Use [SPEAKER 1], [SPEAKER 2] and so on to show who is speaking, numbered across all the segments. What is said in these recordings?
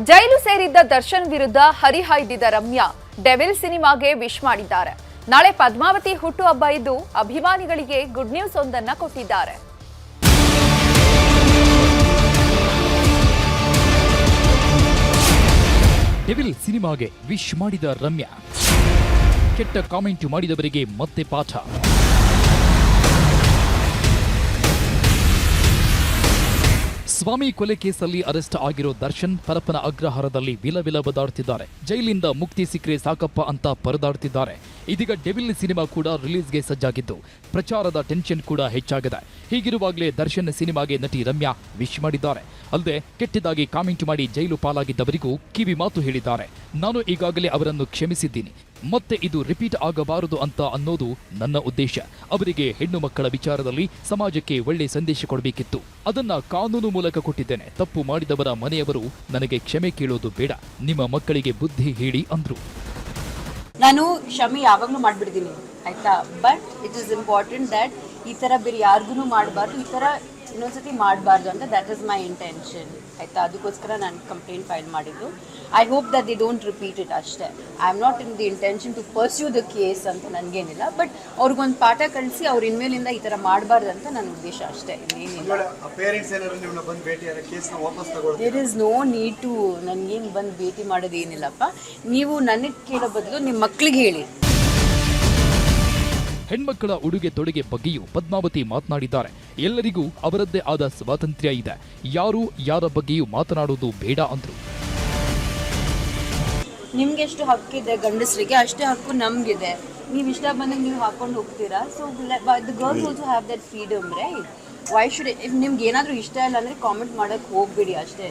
[SPEAKER 1] ಜೈಲು ಸೇರಿದ್ದ ದರ್ಶನ್ ವಿರುದ್ಧ ಹರಿಹಾಯ್ದಿದ್ದ ರಮ್ಯಾ ಡೆವಿಲ್ ಸಿನಿಮಾಗೆ ವಿಶ್ ಮಾಡಿದ್ದಾರೆ. ನಾಳೆ ಪದ್ಮಾವತಿ ಹುಟ್ಟುಹಬ್ಬ ಇದ್ದು ಅಭಿಮಾನಿಗಳಿಗೆ ಗುಡ್ ನ್ಯೂಸ್ ಒಂದನ್ನ ಕೊಟ್ಟಿದ್ದಾರೆ.
[SPEAKER 2] ಡೆವಿಲ್ ಸಿನಿಮಾಗೆ ವಿಶ್ ಮಾಡಿದ ರಮ್ಯಾ, ಕೆಟ್ಟ ಕಾಮೆಂಟ್ ಮಾಡಿದವರಿಗೆ ಮತ್ತೆ ಪಾಠ. ಸ್ವಾಮಿ ಕೊಲೆ ಕೇಸಲ್ಲಿ ಅರೆಸ್ಟ್ ಆಗಿರೋ ದರ್ಶನ್ ಪರಪ್ಪನ ಅಗ್ರಹಾರದಲ್ಲಿ ವಿಲವಿಲ ಬದಾಡ್ತಿದ್ದಾರೆ. ಜೈಲಿಂದ ಮುಕ್ತಿ ಸಿಕ್ಕರೆ ಸಾಕಪ್ಪ ಅಂತ ಪರದಾಡ್ತಿದ್ದಾರೆ. ಇದೀಗ ಡೆವಿಲ್ ಸಿನಿಮಾ ಕೂಡ ರಿಲೀಸ್ಗೆ ಸಜ್ಜಾಗಿದ್ದು ಪ್ರಚಾರದ ಟೆನ್ಷನ್ ಕೂಡ ಹೆಚ್ಚಾಗಿದೆ. ಹೀಗಿರುವಾಗಲೇ ದರ್ಶನ್ ಸಿನಿಮಾಗೆ ನಟಿ ರಮ್ಯಾ ವಿಶ್ ಮಾಡಿದ್ದಾರೆ. ಅಲ್ಲದೆ ಕೆಟ್ಟದಾಗಿ ಕಾಮೆಂಟ್ ಮಾಡಿ ಜೈಲು ಪಾಲಾಗಿದ್ದವರಿಗೂ ಕಿವಿ ಮಾತು ಹೇಳಿದ್ದಾರೆ. ನಾನು ಈಗಾಗಲೇ ಅವರನ್ನು ಕ್ಷಮಿಸಿದ್ದೀನಿ, ಮತ್ತೆ ಇದು ರಿಪೀಟ್ ಆಗಬಾರದು ಅಂತ ಅನ್ನೋದು ನನ್ನ ಉದ್ದೇಶ. ಅವರಿಗೆ ಹೆಣ್ಣು ಮಕ್ಕಳ ವಿಚಾರದಲ್ಲಿ ಸಮಾಜಕ್ಕೆ ಒಳ್ಳೆ ಸಂದೇಶ ಕೊಡಬೇಕಿತ್ತು. ಅದನ್ನ ಕಾನೂನು ಮೂಲಕ ಕೊಟ್ಟಿದ್ದೇನೆ. ತಪ್ಪು ಮಾಡಿದವರ ಮನೆಯವರು ನನಗೆ ಕ್ಷಮೆ ಕೇಳೋದು ಬೇಡ, ನಿಮ್ಮ ಮಕ್ಕಳಿಗೆ ಬುದ್ಧಿ ಹೇಳಿ ಅಂದ್ರು.
[SPEAKER 3] ನಾನು ಕ್ಷಮೆ ಯಾವಾಗಲೂ ಮಾಡಿಬಿಡ್ತೀನಿ ಆಯ್ತಾ. But it is important that ಈ ಥರ ಬೇರೆ ಯಾರಿಗೂ ಮಾಡಬಾರ್ದು, ಈ ಥರ ಇನ್ನೊಂದ್ಸತಿ ಮಾಡಬಾರ್ದು ಅಂತ ದಟ್ ಇಸ್ ಮೈ ಇಂಟೆನ್ಷನ್ ಆಯಿತಾ. ಅದಕ್ಕೋಸ್ಕರ ನಾನು ಕಂಪ್ಲೇಂಟ್ ಫೈಲ್ ಮಾಡಿದ್ದು. I hope that they don't repeat it ಅಷ್ಟೇ. I am not in the intention to pursue the case ಅಂತ ನನಗೇನಿಲ್ಲ. ಬಟ್ ಅವ್ರಿಗೊಂದು ಪಾಠ ಕಳಿಸಿ ಅವ್ರ ಇನ್ಮೇಲಿಂದ ಈ ಥರ ಮಾಡಬಾರ್ದು ಅಂತ ನನ್ನ ಉದ್ದೇಶ ಅಷ್ಟೇ, ಇನ್ನೇನಿಲ್ಲ. There is no need to ನನಗೇನು ಬಂದು ಭೇಟಿ ಮಾಡೋದು ಏನಿಲ್ಲಪ್ಪ. ನೀವು ನನಗೆ ಕೇಳೋ ಬದಲು ನಿಮ್ಮ ಮಕ್ಕಳಿಗೆ ಹೇಳಿ.
[SPEAKER 2] ಹೆಣ್ಮಕ್ಕಳ ಉಡುಗೆ ತೊಡುಗೆ ಬಗ್ಗೆಯೂ ಪದ್ಮಾವತಿ ಮಾತನಾಡಿದ್ದಾರೆ. ಎಲ್ಲರಿಗೂ ಅವರದ್ದೇ ಆದ ಸ್ವಾತಂತ್ರ್ಯ ಇದೆ, ಯಾರು ಯಾರ ಬಗ್ಗೆಯೂ ಮಾತನಾಡುವುದು ಬೇಡ ಅಂದ್ರು.
[SPEAKER 3] ನಿಮ್ಗೆ ಎಷ್ಟು ಹಕ್ಕಿದೆ ಗಂಡಸರಿಗೆ, ಅಷ್ಟೇ ಹಕ್ಕು ನಮಗಿದೆ. ನೀವು ಇಷ್ಟ ಬಂದಾಗ ನೀವು ಹಾಕೊಂಡು ಹೋಗ್ತೀರಾ. So the girls also have that freedom, right? Why should if ನಿಮ್ಗೆ ಏನಾದರೂ ಇಷ್ಟ ಇಲ್ಲ ಅಂದರೆ ಕಾಮೆಂಟ್ ಮಾಡೋಕ್ಕೆ ಹೋಗ್ಬೇಡಿ ಅಷ್ಟೇ.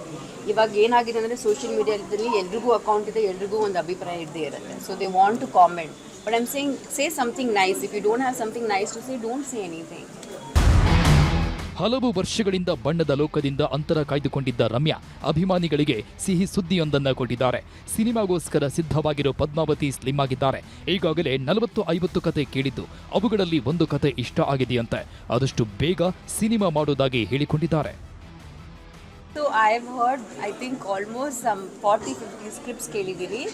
[SPEAKER 3] ಇವಾಗ ಏನಾಗಿದೆ ಅಂದರೆ ಸೋಷಿಯಲ್ ಮೀಡಿಯಾದಲ್ಲಿ ಎಲ್ರಿಗೂ ಅಕೌಂಟ್ ಇದೆ, ಎಲ್ರಿಗೂ ಒಂದು ಅಭಿಪ್ರಾಯ ಇದ್ದೇ ಇರುತ್ತೆ. So they want to comment. But I'm saying, say something nice. If you don't have something nice to say, don't say anything.
[SPEAKER 2] ಹಲವು ವರ್ಷಗಳಿಂದ ಬಣ್ಣದ ಲೋಕದಿಂದ ಅಂತರ ಕಾಯ್ದುಕೊಂಡಿದ್ದ ರಮ್ಯಾ ಅಭಿಮಾನಿಗಳಿಗೆ ಸಿಹಿ ಸುದ್ದಿಯೊಂದನ್ನು ಕೊಟ್ಟಿದ್ದಾರೆ. ಸಿನಿಮಾಗೋಸ್ಕರ ಸಿದ್ಧವಾಗಿರೋ ಪದ್ಮಾವತಿ ಸ್ಲಿಮ್ ಆಗಿದ್ದಾರೆ. ಈಗಾಗಲೇ 40-50 ಕತೆ ಕೇಳಿದ್ದು ಅವುಗಳಲ್ಲಿ ಒಂದು ಕತೆ ಇಷ್ಟ ಆಗಿದೆಯಂತೆ. ಆದಷ್ಟು ಬೇಗ ಸಿನಿಮಾ ಮಾಡೋದಾಗಿ ಹೇಳಿಕೊಂಡಿದ್ದಾರೆ.
[SPEAKER 3] So I have heard, I think almost some 40-50 scripts ಕೇಳಿದ್ದೀನಿ.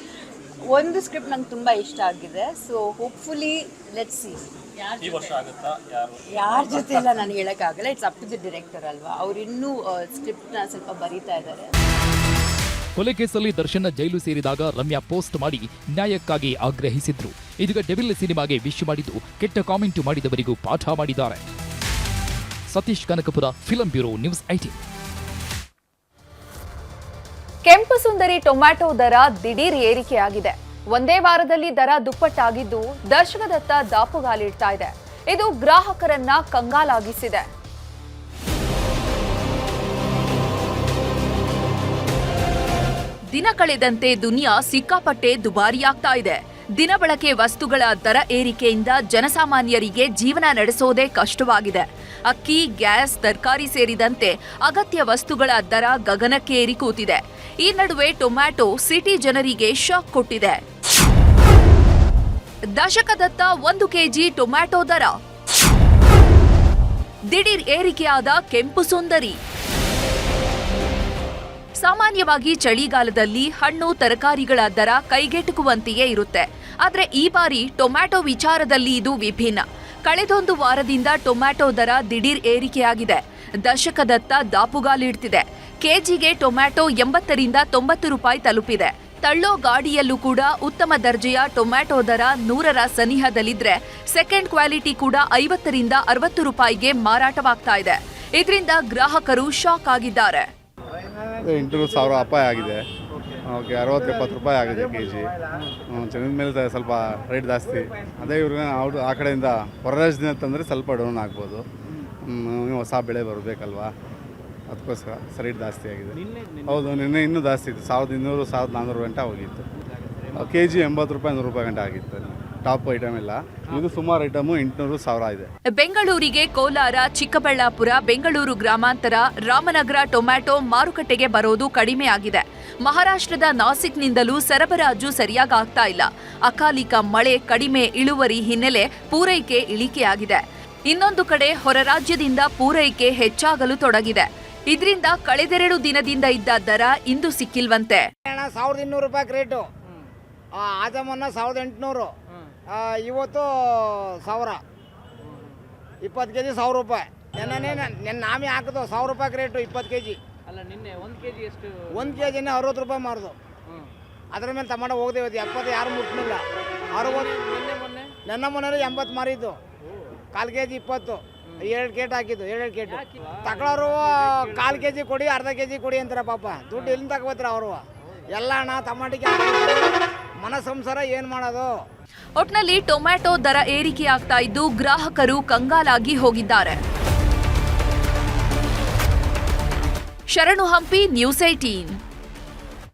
[SPEAKER 3] ಒಂದು ಸ್ಕ್ರಿಪ್ಟ್ ನಂಗೆ ತುಂಬ ಇಷ್ಟ ಆಗಿದೆ. So hopefully let's see. ಯಾರ ಜೊತೆ ಎಲ್ಲ ನಾನು ಹೇಳೋಕ್ಕಾಗಲ್ಲ. It's up to the director ಅಲ್ವಾ, ಅವ್ರು ಇನ್ನೂ ಸ್ಕ್ರಿಪ್ಟ್ನ ಸ್ವಲ್ಪ ಬರೀತಾ ಇದ್ದಾರೆ.
[SPEAKER 2] ಕೊಲೆ ಕೇಸಲ್ಲಿ ದರ್ಶನ್ ಜೈಲು ಸೇರಿದಾಗ ರಮ್ಯಾ ಪೋಸ್ಟ್ ಮಾಡಿ ನ್ಯಾಯಕ್ಕಾಗಿ ಆಗ್ರಹಿಸಿದ್ರು. ಇದೀಗ ಡೆವಿಲ್ ಸಿನಿಮಾಗೆ ವಿಶ್ ಮಾಡಿದ್ದು ಕೆಟ್ಟ ಕಾಮೆಂಟ್ ಮಾಡಿದವರಿಗೂ ಪಾಠ ಮಾಡಿದ್ದಾರೆ. Satish Kanakapura, film bureau, news 18.
[SPEAKER 1] ಕೆಂಪು ಸುಂದರಿ ಟೊಮ್ಯಾಟೊ ದರ ದಿಢೀರ್ ಏರಿಕೆಯಾಗಿದೆ. ಒಂದೇ ವಾರದಲ್ಲಿ ದರ ದುಪ್ಪಟ್ಟಾಗಿದ್ದು ದರ್ಶಕದತ್ತ ದಾಪುಗಾಲಿಡ್ತಾ ಇದೆ. ಇದು ಗ್ರಾಹಕರನ್ನ ಕಂಗಾಲಾಗಿಸಿದೆ.
[SPEAKER 4] ದಿನ ಕಳೆದಂತೆ ದುನಿಯಾ ಸಿಕ್ಕಾಪಟ್ಟೆ ದುಬಾರಿಯಾಗ್ತಾ ಇದೆ. ದಿನಬಳಕೆ ವಸ್ತುಗಳ ದರ ಏರಿಕೆಯಿಂದ ಜನಸಾಮಾನ್ಯರಿಗೆ ಜೀವನ ನಡೆಸೋದೇ ಕಷ್ಟವಾಗಿದೆ. ಅಕ್ಕಿ, ಗ್ಯಾಸ್, ತರಕಾರಿ ಸೇರಿದಂತೆ ಅಗತ್ಯ ವಸ್ತುಗಳ ದರ ಗಗನಕ್ಕೇರಿ ಕೂತಿದೆ. ಈ ನಡುವೆ ಟೊಮ್ಯಾಟೊ ಸಿಟಿ ಜನರಿಗೆ ಶಾಕ್ ಕೊಟ್ಟಿದೆ. ದಶಕದತ್ತ 1 ಕೆಜಿ ಟೊಮ್ಯಾಟೊ ದರ ದಿಢೀರ್ ಏರಿಕೆಯಾದ ಕೆಂಪು ಸುಂದರಿ. ಸಾಮಾನ್ಯವಾಗಿ ಚಳಿಗಾಲದಲ್ಲಿ ಹಣ್ಣು ತರಕಾರಿಗಳ ದರ ಕೈಗೆಟುಕುವಂತೆಯೇ ಇರುತ್ತೆ. ಆದರೆ ಈ ಬಾರಿ ಟೊಮ್ಯಾಟೊ ವಿಚಾರದಲ್ಲಿ ಇದು ವಿಭಿನ್ನ. ಕಳೆದೊಂದು ವಾರದಿಂದ ಟೊಮ್ಯಾಟೊ ದರ ದಿಢೀರ್ ಏರಿಕೆಯಾಗಿದೆ. ದಶಕದತ್ತ ದಾಪುಗಾಲಿಡ್ತಿದೆ. ಕೆಜಿಗೆ ಟೊಮ್ಯಾಟೊ 80ರಿಂದ 90 ರೂಪಾಯಿ ತಲುಪಿದೆ. ತಳ್ಳೋ ಗಾಡಿಯಲ್ಲೂ ಕೂಡ ಉತ್ತಮ ದರ್ಜೆಯ ಟೊಮ್ಯಾಟೊ ದರ 100ರ ಸನಿಹದಲ್ಲಿದ್ರೆ ಸೆಕೆಂಡ್ ಕ್ವಾಲಿಟಿ ಕೂಡ 50ರಿಂದ 60 ರೂಪಾಯಿಗೆ ಮಾರಾಟವಾಗ್ತಾ ಇದೆ. ಇದರಿಂದ ಗ್ರಾಹಕರು ಶಾಕ್ ಆಗಿದ್ದಾರೆ.
[SPEAKER 5] 800,000 ರೂಪಾಯಿ ಆಗಿದೆ. ಓಕೆ, 60-70 ರೂಪಾಯಿ ಆಗಿದೆ ಕೆಜಿ. ಜನದ ಮೇಲೆ ಸ್ವಲ್ಪ ರೇಟ್ ಜಾಸ್ತಿ. ಅದೇ ಇವ್ರಿಗೆ ಅವ್ರು ಆ ಕಡೆಯಿಂದ ಹೊರ ರಾಜ್ಯದಿಂದ ತಂದರೆ ಸ್ವಲ್ಪ ಡೌನ್ ಆಗ್ಬೋದು. ಹೊಸ ಬೆಳೆ ಬರಬೇಕಲ್ವಾ, ಅದಕ್ಕೋಸ್ಕರ ರೇಟ್ ಜಾಸ್ತಿ ಆಗಿದೆ. ಹೌದು, ನಿನ್ನೆ ಇನ್ನೂ ಜಾಸ್ತಿ ಇತ್ತು. 1200-1400 ಗಂಟೆ ಹೋಗಿತ್ತು. ಕೆಜಿ 80 ರೂಪಾಯಿ 100 ರೂಪಾಯಿ ಗಂಟೆ ಆಗಿತ್ತು. ಟಾಪ್ ಐಟಮ್ ಎಲ್ಲ ಇದು ಸುಮಾರು ಐಟಮು 800,000 ಇದೆ.
[SPEAKER 4] ಬೆಂಗಳೂರಿಗೆ ಕೋಲಾರ, ಚಿಕ್ಕಬಳ್ಳಾಪುರ, ಬೆಂಗಳೂರು ಗ್ರಾಮಾಂತರ, ರಾಮನಗರ ಟೊಮ್ಯಾಟೊ ಮಾರುಕಟ್ಟೆಗೆ ಬರೋದು ಕಡಿಮೆ ಆಗಿದೆ. ಮಹಾರಾಷ್ಟ್ರದ ನಾಸಿಕ್ನಿಂದಲೂ ಸರಬರಾಜು ಸರಿಯಾಗಿ ಆಗ್ತಾ ಇಲ್ಲ. ಅಕಾಲಿಕ ಮಳೆ, ಕಡಿಮೆ ಇಳುವರಿ ಹಿನ್ನೆಲೆ ಪೂರೈಕೆ ಇಳಿಕೆಯಾಗಿದೆ. ಇನ್ನೊಂದು ಕಡೆ ಹೊರ ರಾಜ್ಯದಿಂದ ಪೂರೈಕೆ ಹೆಚ್ಚಾಗಲು ತೊಡಗಿದೆ. ಇದರಿಂದ ಕಳೆದೆರಡು ದಿನದಿಂದ ಇದ್ದ ದರ ಇಂದು ಸಿಕ್ಕಿಲ್ವಂತೆ.
[SPEAKER 6] 1200 ರೂಪಾಯಿ ರೇಟು, ಆಜಮನ್ನ 1800, ಇವತ್ತು 1000, 20 ಕೆಜಿ 1000 ರೂಪಾಯಿ. ನೆನ್ನೆ ನಾಮಿ ಹಾಕಿದ್ದು 1000 ರೂಪಾಯಿ ರೇಟು 20 ಕೆಜಿ.
[SPEAKER 7] ಅಲ್ಲ ನಿನ್ನೆ 1 ಕೆಜಿ ಎಷ್ಟು?
[SPEAKER 6] 1 ಕೆಜಿನೇ 60 ರೂಪಾಯಿ ಮಾರ್ದು. ಅದ್ರ ಮೇಲೆ ಟಮಾಟೋ ಹೋಗ್ದೇವೆ 70 ಯಾರು ಮುಟ್ಲಿಲ್ಲ. 60 ನನ್ನ ಮೊನ್ನೆ 80 ಮಾರಿದ್ದು. 1/4 ಕೆಜಿ 20, 2 ಕೇಟ್ ಹಾಕಿದ್ದು, 2 ಕೇಟು. ತಗೊಳ್ಳೋರು 1/4 ಕೆಜಿ ಕೊಡಿ, ಅರ್ಧ ಕೆಜಿ ಕೊಡಿ ಅಂತಾರೆ. ಪಾಪ ದುಡ್ಡು ಎಲ್ಲಿ ತಗೋತಾರೆ ಅವರು. ಎಲ್ಲ ಹಣ ಟಮಾಟಿಗೆ ಮನ ಸಂಸಾರ ಏನು ಮಾಡೋದು.
[SPEAKER 4] ಒಟ್ನಲ್ಲಿ ಟೊಮ್ಯಾಟೊ ದರ ಏರಿಕೆಯಾಗ್ತಾ ಇದ್ದು ಗ್ರಾಹಕರು ಕಂಗಾಲಾಗಿ ಹೋಗಿದ್ದಾರೆ. ಶರಣು ಹಂಪಿ, ನ್ಯೂಸ್ 18.